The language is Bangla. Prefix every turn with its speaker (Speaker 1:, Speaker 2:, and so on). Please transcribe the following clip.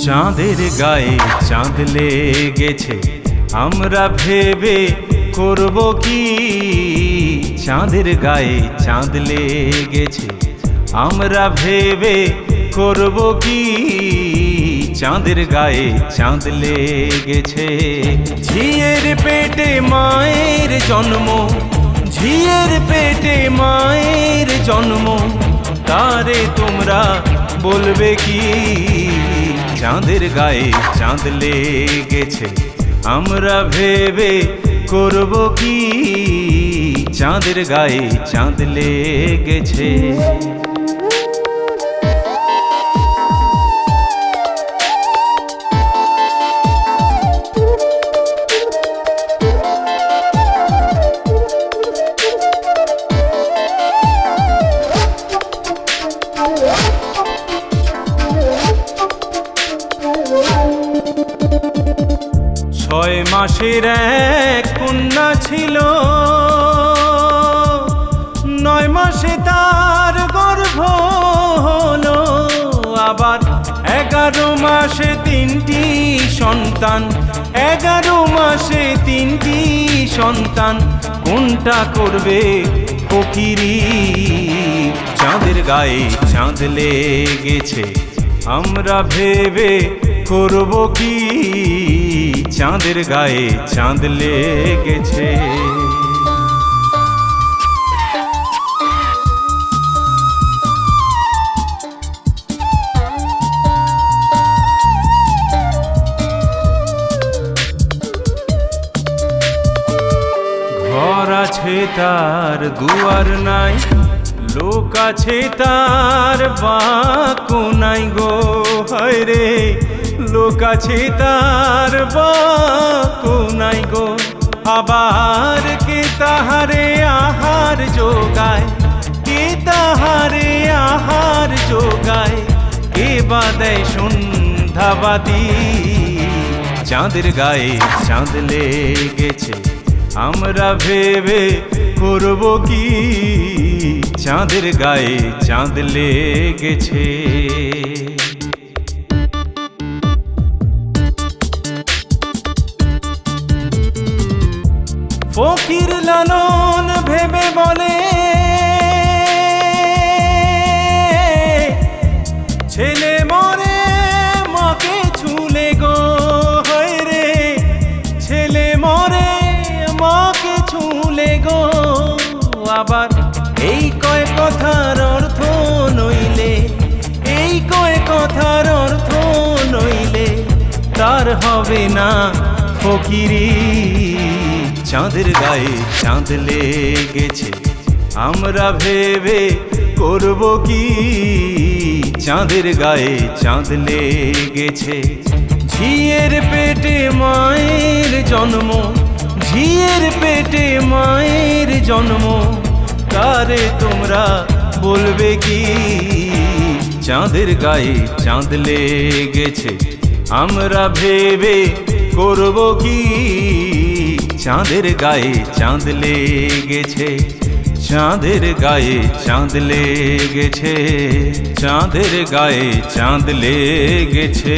Speaker 1: চাঁদের গায়ে চাঁদ লেগেছে, আমরা ভেবে করব কি। চাঁদের গায়ে চাঁদ লেগেছে, আমরা ভেবে করব কি। চাঁদের গায়ে চাঁদ লেগেছে, ঝিয়ের পেটে মায়ের জন্ম, ঝিয়ের পেটে মায়ের জন্ম, তারে তোমরা বলবে কি। চাঁদের গায়ে চাঁদ লেগেছে, আমরা ভেবে করব কি। চাঁদের গায়ে চাঁদ লেগেছে। ছয় মাসের এক কন্যা ছিল, 9 মাসে তার গর্ভ হলো। আবার 11 মাসে 3টি সন্তান, 11 মাসে 3টি সন্তান, কোনটা করবে ফকিরি। চাঁদের গায়ে চাঁদ লেগেছে, আমরা ভেবে করব কি। চাঁদের গায়ে চাঁদ লেগেছে। ঘর আছে তার দুয়ার নাই, লোক আছে তার বাক্য নাই গো। হায় রে, লোক আছে তার বাক্য নাই গো। আবার কে তাহারে আহার যোগায়, কে তাহারে আহার যোগায়, কে বা দেয় সন্ধ্যাবাতি। চাঁদের গায়ে চাঁদ লেগেছে, আমরা ভেবে করব কি। চাঁদের গায়ে চাঁদ লেগেছে। ফকির লালন ভেবে বলে, ছেলে মরে মাকে ছুলে গো। হয় রে, ছেলে মরে মাকে ছুলে গো। আবার এই কয় কথার অর্থ নইলে, এই কয় কথার অর্থ নইলে তার হবে না ফকিরি। চাঁদের গায়ে চাঁদ লেগেছে, আমরা ভেবে করব কি। চাঁদের গায়ে চাঁদ লেগেছে, ঝিয়ের পেটে মায়ের জন্ম, ঝিয়ের পেটে মায়ের জন্ম, তারে তোমরা বলবে কি। চাঁদের গায়ে চাঁদ লেগেছে, আমরা ভেবে করব কি। চাঁদের গায়ে চাঁদ লেগেছে, চাঁদের গায়ে চাঁদ লেগেছে, চাঁদের গায়ে চাঁদ লেগেছে।